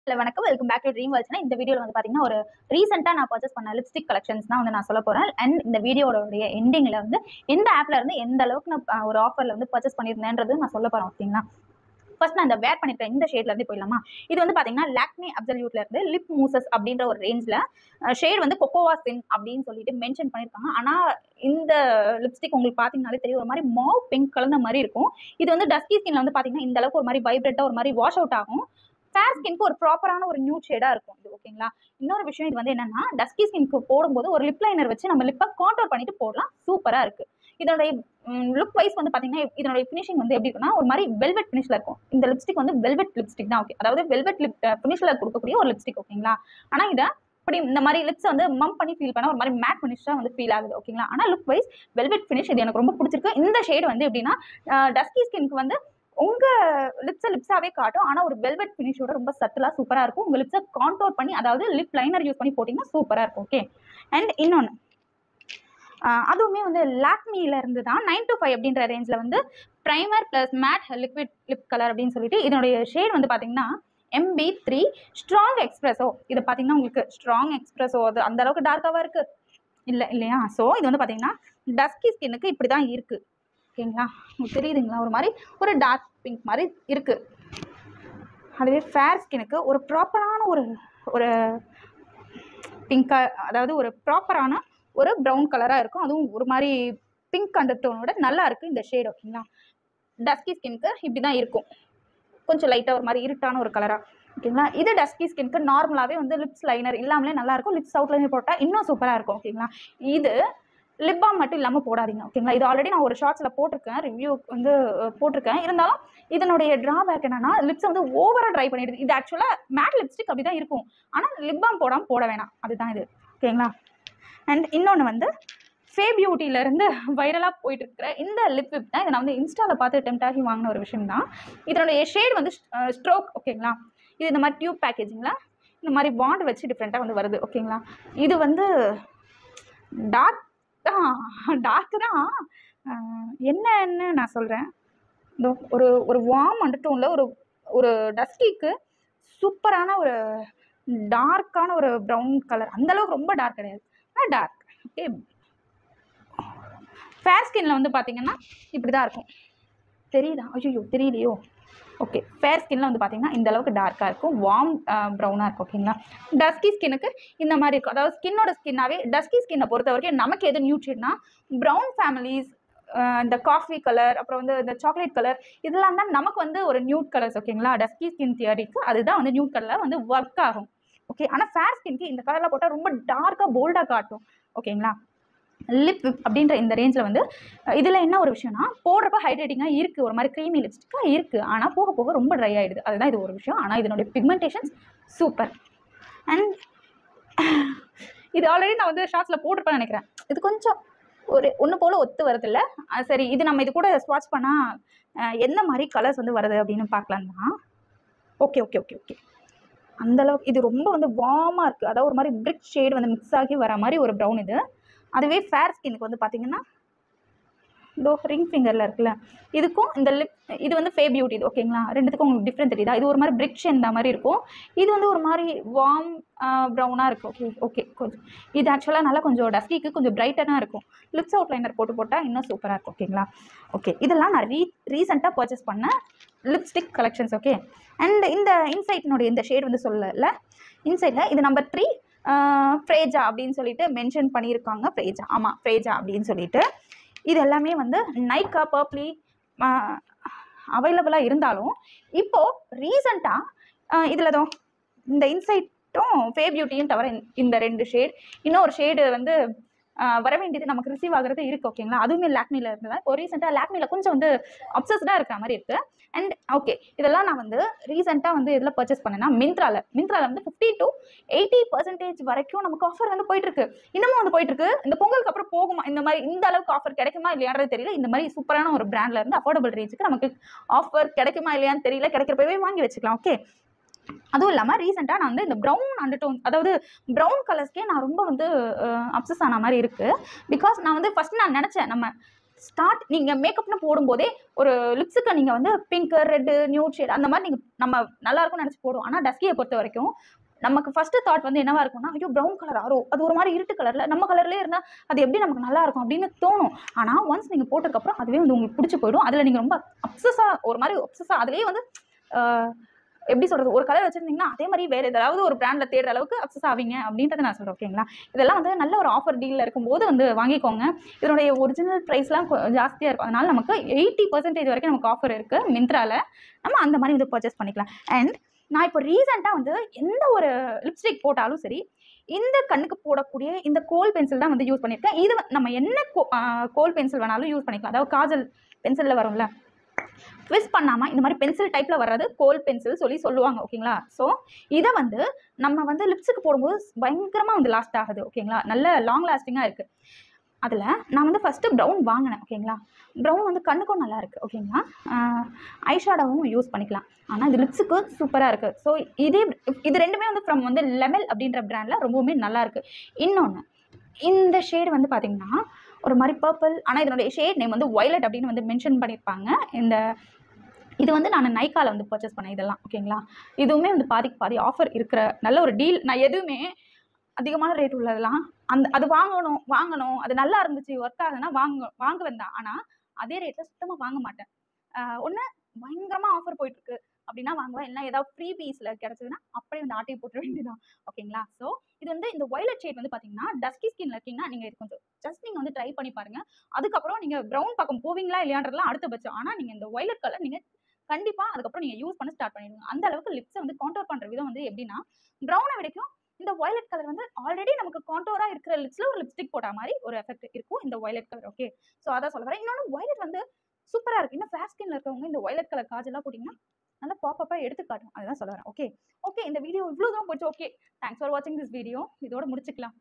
Hello வணக்கம், welcome back to dream வேர்ல்ட்ஸ்னா இந்த வீடியோவில் வந்து பார்த்தீங்கன்னா ஒரு ரீசெண்டாக நான் பர்ச்சேஸ் பண்ண லிப்ஸ்டிக் கலெக்ஷன்ஸ் தான் வந்து நான் சொல்ல போகிறேன். அண்ட் இந்த வீடியோடைய எண்டிங்கில் வந்து எந்த ஆப்பில் இருந்து எந்த அளவுக்கு நான் ஒரு ஆஃபரில் வந்து பர்ச்சேஸ் பண்ணியிருந்தேன்றது நான் சொல்ல போகிறேன். ஓகேங்களா, ஃபர்ஸ்ட் நான் இந்த வேர் பண்ணிருக்கேன் இந்த ஷேட்லேருந்து போயிடலாமா. இது வந்து பார்த்தீங்கன்னா லாக்மி அப்சல்யூட்ல இருந்து லிப் மூசஸ் அப்படின்ற ஒரு ரேஞ்சில் ஷேட் வந்து கொக்கோவா ஸ்கின் அப்படின்னு சொல்லிட்டு மென்ஷன் பண்ணியிருக்காங்க. ஆனால் இந்த லிப்ஸ்டிக் உங்களுக்கு பார்த்தீங்கன்னாலே தெரியும், ஒரு மாதிரி மாவ் பிங்க் கலந்த மாதிரி இருக்கும். இது வந்து டஸ்கி ஸ்கின்ல வந்து பார்த்தீங்கன்னா இந்த அளவுக்கு ஒரு மாதிரி வைப்ரேட்டாக ஒரு மாதிரி வாஷ் அவுட் ஆகும். ஃபேர் ஸ்கின்க்கு ஒரு ப்ராப்பரான ஒரு நியூட் ஷேடா இருக்கும் இது. ஓகேங்களா, இன்னொரு விஷயம் இது வந்து என்னன்னா, டஸ்கி ஸ்கின்க்கு போடும்போது ஒரு லிப் லைனர் வச்சு நம்ம லிப்பை கான்டோர் பண்ணிட்டு போடலாம். சூப்பரா இருக்கு. இதனுடைய லுக் வைஸ் வந்து பாத்தீங்கன்னா இதனுடைய ஃபினிஷிங் வந்து எப்படி இருக்குன்னா ஒரு மாதிரி வெல்வெட் ஃபினிஷ்ல இருக்கும். இந்த லிப்ஸ்டிக் வந்து வெல்வெட் லிப்ஸ்டிக் தான். ஓகே, அதாவது வெல்வெட் லிப் ஃபினிஷ்ல கொடுக்கக்கூடிய ஒரு லிப்ஸ்டிக். ஓகேங்களா, ஆனா இதை இப்படி இந்த மாதிரி லிப்ஸ் வந்து மம் பண்ணி ஃபீல் பண்ண ஒரு மாதிரி மேட் ஃபினிஷா வந்து ஃபீல் ஆகுது. ஓகேங்களா, ஆனா லுக் வைஸ் வெல்வெட் ஃபினிஷ் இது எனக்கு ரொம்ப பிடிச்சிருக்கு. இந்த ஷேட் வந்து எப்படின்னா டஸ்கி ஸ்கின்க்கு வந்து உங்க லிப்ஸாவே காட்டும், ஆனா ஒரு வெல்வெட் ஃபினிஷோட ரொம்ப சட்டிலா சூப்பரா இருக்கும். உங்க லிப்ஸை கான்டோர் பண்ணி, அதாவது லிப் லைனர் யூஸ் பண்ணி போட்டீங்கன்னா சூப்பரா இருக்கும். ஓகே, அண்ட் இன்னொன்னு அதுவுமே வந்து லாக்மியில இருந்து தான் 925 அப்படின்ற ரேஞ்சில் வந்து primer plus mat liquid lip colour அப்படின்னு சொல்லிட்டு இதனுடைய ஷேட் வந்து பார்த்தீங்கன்னா MB3 ஸ்ட்ராங் எக்ஸ்பிரஸோ. இது பார்த்தீங்கன்னா உங்களுக்கு ஸ்ட்ராங் எக்ஸ்பிரஸோ அது அந்த அளவுக்கு டார்க்காவா இருக்கு இல்லையா. ஸோ இது வந்து பார்த்தீங்கன்னா டஸ்கி ஸ்கின்னுக்கு இப்படி தான் இருக்கு. ஓகேங்களா, உங்களுக்கு தெரியுதுங்களா, ஒரு மாதிரி ஒரு டார்க் பிங்க் மாதிரி இருக்கு. அதுவே ஃபேர் ஸ்கின்னுக்கு ஒரு ப்ராப்பரான ஒரு பிங்கா, அதாவது ஒரு ப்ராப்பரான ஒரு ப்ரௌன் கலராக இருக்கும். அதுவும் ஒரு மாதிரி பிங்க் அண்டர்டோனோட நல்லா இருக்குது இந்த ஷேட். ஓகேங்களா, டஸ்கி ஸ்கின்க்கு இப்படி தான் இருக்கும், கொஞ்சம் லைட்டாக ஒரு மாதிரி இருட்டான ஒரு கலராக. ஓகேங்களா, இது டஸ்கி ஸ்கின்க்கு நார்மலாகவே வந்து லிப்ஸ் லைனர் இல்லாமலே நல்லாயிருக்கும். லிப்ஸ் அவுட் லைனர் போட்டால் இன்னும் சூப்பராக இருக்கும். ஓகேங்களா, இது லிப் பாம் மட்டும் இல்லாமல் போடாதீங்க. ஓகேங்களா, இது ஆல்ரெடி நான் ஒரு ஷார்ட்ஸில் போட்டிருக்கேன், ரிவ்யூ வந்து போட்டிருக்கேன். இருந்தாலும் இதனுடைய ட்ராபேக் என்னன்னா லிப்ஸை வந்து ஓவராக ட்ரை பண்ணிடுது. இது ஆக்சுவலாக மேட் லிப்ஸ்டிக் அப்படி தான் இருக்கும், ஆனால் லிப் பாம் போடாமல் போட வேணாம், அதுதான் இது. ஓகேங்களா, அண்ட் இன்னொன்று வந்து ஃபே பியூட்டியிலேருந்து வைரலாக போயிட்டு இருக்கிற இந்த லிப் விப் தான். இதை நான் வந்து இன்ஸ்டாவில் பார்த்து டெம்ட் ஆகி வாங்கின ஒரு விஷயம் தான். இதனுடைய ஷேட் வந்து ஸ்ட்ரோக். ஓகேங்களா, இது இந்த மாதிரி டியூப் பேக்கேஜிங்கில் இந்த மாதிரி பாண்ட் வச்சு டிஃப்ரெண்ட்டாக வந்து வருது. ஓகேங்களா, இது வந்து டார்க்கு தான் என்னன்னு நான் சொல்கிறேன். இந்த ஒரு வார்ம் அண்டர்டோனில் ஒரு டஸ்கிக்கு சூப்பரான ஒரு டார்க்கான ஒரு ப்ரௌன் கலர். அந்தளவுக்கு ரொம்ப டார்க் கிடையாது, ஆனால் டார்க். ஓகே, ஃபேர் ஸ்கின்ல வந்து பார்த்தீங்கன்னா இப்படி தான் இருக்கும். தெரியுதா? ஐயோ தெரியலையோ. ஓகே, ஃபேர் ஸ்கின்ல வந்து பார்த்தீங்கன்னா இந்த அளவுக்கு டார்க்காக இருக்கும், வார்ம் ப்ரௌனாக இருக்கும். ஓகேங்களா, டஸ்கி ஸ்கின்னுக்கு இந்த மாதிரி இருக்கும். அதாவது ஸ்கின்னோட ஸ்கின்னாவே டஸ்கி ஸ்கின்னை பொறுத்த வரைக்கும் நமக்கு எது நியூட்ரியன்னா ப்ரௌன் ஃபேமிலிஸ், இந்த காஃபி கலர், அப்புறம் வந்து இந்த சாக்லேட் கலர், இதெல்லாம் தான் நமக்கு வந்து ஒரு நியூட் கலர்ஸ். ஓகேங்களா, டஸ்கி ஸ்கின் தியரிக்கு அதுதான் வந்து நியூட் கலரில் வந்து ஒர்க் ஆகும். ஓகே, ஆனால் ஃபேர் ஸ்கின்க்கு இந்த கலரில் போட்டால் ரொம்ப டார்க்காக போல்டாக காட்டும். ஓகேங்களா, லிப் விப் அப்படின்ற இந்த ரேஞ்சில் வந்து இதில் என்ன ஒரு விஷயம்னா போடுறப்ப ஹைட்ரேட்டிங்காக இருக்குது, ஒரு மாதிரி க்ரீமி லிப்ஸ்டிக்காக இருக்குது, ஆனால் போக போக ரொம்ப ட்ரை ஆகிடுது. அதுதான் இது ஒரு விஷயம். ஆனால் இதனுடைய பிக்மெண்டேஷன்ஸ் சூப்பர். அண்ட் இது ஆல்ரெடி நான் வந்து ஷார்ட்ஸில் போட்டிருப்பேன்னு நினைக்கிறேன். இது கொஞ்சம் ஒன்று போல் ஒத்து வருதில்ல. சரி, இது நம்ம இது கூட ஸ்வாட்ச் பண்ணால் எந்த மாதிரி கலர்ஸ் வந்து வருது அப்படின்னு பார்க்கலாம் தான். ஓகே ஓகே ஓகே ஓகே அந்தளவுக்கு இது ரொம்ப வந்து வார்மாக இருக்குது. அதாவது ஒரு மாதிரி பிரிக் ஷேடு வந்து மிக்ஸ் ஆகி வர மாதிரி ஒரு ப்ரௌன் இது. அதுவே ஃபேர் ஸ்கின்னுக்கு வந்து பார்த்தீங்கன்னா இதோ ரிங் ஃபிங்கரில் இருக்குல்ல, இதுக்கும் இந்த லிப் இது வந்து ஃபே பியூட்டி இது. ஓகேங்களா, ரெண்டுத்துக்கும் உங்களுக்கு டிஃப்ரெண்ட் தெரியுதா? இது ஒரு மாதிரி பிரிக் ஷேட் மாதிரி இருக்கும், இது வந்து ஒரு மாதிரி வார்ம் ப்ரௌனாக இருக்கும். ஓகே ஓகே கொஞ்சம் இது ஆக்சுவலாக நல்லா கொஞ்சம் டஸ்கிக்கு கொஞ்சம் பிரைட்டனாக இருக்கும். லிப்ஸ் அவுட் லைனர் போட்டால் இன்னும் சூப்பராக இருக்கும். ஓகேங்களா, ஓகே இதெல்லாம் நான் ரீசெண்டாக பர்ச்சேஸ் பண்ண லிப்ஸ்டிக் கலெக்ஷன்ஸ். ஓகே, அண்ட் இந்த இன்சைட்னுடைய இந்த ஷேட் வந்து சொல்லலை. இன்சைட்டில் இது நம்பர் 3 ஃப்ரேஜா அப்படின்னு சொல்லிட்டு மென்ஷன் பண்ணியிருக்காங்க. ஃப்ரேஜா, ஆமாம் ஃப்ரேஜா அப்படின்னு சொல்லிட்டு. இது எல்லாமே வந்து நைக்கா பர்ப்ளி அவைலபிளாக இருந்தாலும் இப்போது ரீசண்டாக இதில் தான் இந்த இன்சைட்டும் ஃபே பியூட்டியும் தவிர இந்த 2 ஷேட், இன்னொரு ஷேடு வந்து வர வேண்டியது நமக்கு ரிசீவ் ஆகிறது இருக்குது. ஓகேங்களா, அதுவுமே லாக்மியில் இருந்தது. இப்போ ரீசெண்டாக லாக்மியில் கொஞ்சம் வந்து அப்சஸ்டாக இருக்கிற மாதிரி இருக்குது. அண்ட் ஓகே, இதெல்லாம் நான் வந்து ரீசெண்டாக வந்து இதில் பர்ச்சேஸ் பண்ணேன்னா மிந்த்ராவில் வந்து 50 to 80% வரைக்கும் நமக்கு ஆஃபர் வந்து போயிட்டுருக்கு. இன்னமும் வந்து போயிட்டுருக்கு. இந்த பொங்கலுக்கு அப்புறம் போகுமா இந்த மாதிரி இந்த அளவுக்கு ஆஃபர் கிடைக்குமா இல்லையான்றது தெரியல. இந்த மாதிரி சூப்பரான ஒரு பிராண்டில் இருந்து அஃபோர்டபுள் ரேஞ்சுக்கு நமக்கு ஆஃபர் கிடைக்குமா இல்லையான்னு தெரியல. கிடைக்கிறப்பவே வாங்கி வச்சுக்கலாம். ஓகே, அதுவும் இல்லாமல் ரீசெண்டாக நான் வந்து இந்த ப்ரௌன் அண்டர்டோன், அதாவது ப்ரௌன் கலர்ஸ்க்கே நான் ரொம்ப வந்து அப்சஸ் ஆன மாதிரி இருக்குது. பிகாஸ் நான் வந்து ஃபஸ்ட் நான் நினச்சேன் நம்ம நீங்கள் மேக்கப்னு போடும்போதே ஒரு லிப்ஸுக்கு நீங்கள் வந்து பிங்க், ரெட்டு, நியூட் ஷேட் அந்த மாதிரி நீங்கள் நம்ம நல்லா இருக்கும்னு நினச்சி போடுவோம். ஆனால் டஸ்கியை பொறுத்த வரைக்கும் நமக்கு ஃபர்ஸ்ட் தாட் வந்து என்னவா இருக்கும்னா, ஐயோ ப்ரௌன் கலர் ஆரோ, அது ஒரு மாதிரி இருட்டு கலரில் நம்ம கலர்லேயே இருந்தால் அது எப்படி நமக்கு நல்லா இருக்கும் அப்படின்னு தோணும். ஆனால் ஒன்ஸ் நீங்கள் போட்டதுக்கப்புறம் அதுவே வந்து உங்களுக்கு பிடிச்சி போயிடும். அதில் நீங்கள் ரொம்ப ஒரு மாதிரி ஒப்சஸாக அதுலேயே வந்து எப்படி சொல்கிறது, ஒரு கலர் வச்சுருந்தீங்கன்னா அதே மாதிரி வேறு ஏதாவது ஒரு பிராண்டில் தேடுற அளவுக்கு அப்சஸ் ஆவீங்க அப்படின்றத நான் சொல்கிறேன். ஓகேங்களா? இதெல்லாம் வந்து நல்ல ஒரு ஆஃபர் டீலில் இருக்கும்போது வந்து வாங்கிக்கோங்க. இதனுடைய ஒரிஜினல் ப்ரைஸ்லாம் ஜாஸ்தியாக இருக்கும். அதனால் நமக்கு 80% வரைக்கும் நமக்கு ஆஃபர் இருக்குது மிந்த்ராவில். நம்ம அந்த மாதிரி வந்து பர்ச்சேஸ் பண்ணிக்கலாம். அண்ட் நான் இப்போ ரீசெண்டாக வந்து எந்த ஒரு லிப்ஸ்டிக் போட்டாலும் சரி, இந்த கண்ணுக்கு போடக்கூடிய இந்த கோல் பென்சில் தான் வந்து யூஸ் பண்ணியிருக்கேன். இது நம்ம என்ன கோல் பென்சில் வேணாலும் யூஸ் பண்ணிக்கலாம். அதாவது காஜல் பென்சிலில் வரும்ல, ட்விஸ்ட் பண்ணாமல் இந்த மாதிரி பென்சில் டைப்பில் வர்றது கோல் பென்சில் சொல்லுவாங்க. ஓகேங்களா? ஸோ இதை வந்து நம்ம வந்து லிப்ஸுக்கு போடும்போது பயங்கரமாக வந்து லாஸ்ட் ஆகுது. ஓகேங்களா? நல்ல லாங் லாஸ்டிங்காக இருக்குது. அதில் நான் வந்து ஃபஸ்ட்டு ப்ரௌன் வாங்கினேன். ஓகேங்களா? ப்ரௌன் வந்து கண்ணுக்கும் நல்லா இருக்குது. ஓகேங்களா? ஐஷேடோவும் யூஸ் பண்ணிக்கலாம். ஆனால் இது லிப்ஸுக்கு சூப்பராக இருக்குது. ஸோ இது ரெண்டுமே வந்து ஃப்ரம் வந்து லெமெல் அப்படின்ற பிராண்டில் ரொம்பவுமே நல்லாயிருக்கு. இன்னொன்று, இந்த ஷேடு வந்து பார்த்திங்கன்னா ஒரு மாதிரி பர்பிள், ஆனால் இதனுடைய ஷேட் நேம் வந்து வயலட் அப்படின்னு வந்து மென்ஷன் பண்ணியிருப்பாங்க. இது வந்து நான் நைக்காவில் வந்து பர்ச்சேஸ் பண்ணேன் இதெல்லாம். ஓகேங்களா? இதுவுமே வந்து பாதிக்கு பாதி ஆஃபர் இருக்கிற நல்ல ஒரு டீல். நான் எதுவுமே அதிகமான ரேட் உள்ளதெல்லாம் அது வாங்கணும் அது நல்லா இருந்துச்சு, ஒர்க் ஆகுதுன்னா வாங்குவேன் தான். ஆனால் அதே ரேட்டில் சுத்தமாக வாங்க மாட்டேன். ஒன்று பயங்கரமாக ஆஃபர் போயிட்டுருக்கு அப்படின்னா வாங்குவேன். இல்லைனா ஏதாவது ஃப்ரீ பீஸில் கிடச்சதுன்னா அப்படியே வந்து ஆட்டையை போட்டுற வேண்டியதான். ஓகேங்களா? ஸோ இது வந்து இந்த வயலட் ஷேட் வந்து பார்த்தீங்கன்னா டஸ்கி ஸ்கின்ல இருக்கீங்கன்னா நீங்கள் இது கொஞ்சம் ஜஸ்ட் நீங்கள் வந்து ட்ரை பண்ணி பாருங்கள். அதுக்கப்புறம் நீங்கள் ப்ரௌன் பக்கம் போவீங்களா இல்லையான்றதுலாம் அடுத்த பட்சம். ஆனால் நீங்கள் இந்த வயலட் கலர் நீங்கள் கண்டிப்பாக அதுக்கப்புறம் நீங்கள் யூஸ் பண்ண ஸ்டார்ட் பண்ணிடுங்க. அந்த அளவுக்கு லிப்ஸை வந்து கான்டோர் பண்ணுற விதம் வந்து எப்படின்னா, ப்ரௌனை விடைக்கும் இந்த வயலட் கலர் வந்து ஆல்ரெடி நமக்கு கான்டோரா இருக்கிற லிப்ஸ்ல ஒரு லிப்ஸ்டிக் போட்ட மாதிரி ஒரு எஃபெக்ட் இருக்கும் இந்த வயலட் கலர். ஓகே, ஸோ அதான் சொல்ல வரேன். இன்னொன்று வயலட் வந்து சூப்பராக இருக்கு. இன்னும் ஃபேர் ஸ்கின்ல இருக்கவங்க இந்த வயலட் கலர் காஜெல்லாம் போட்டிங்கன்னா நல்லா பாப்பா எடுத்து காட்டும். அதுதான் சொல்ல வரேன். ஓகே, இந்த வீடியோ இவ்வளோ தான் போச்சு. ஓகே, தேங்க்ஸ் ஃபார் வாட்சிங் திஸ் வீடியோ. இதோட முடிச்சுக்கலாம்.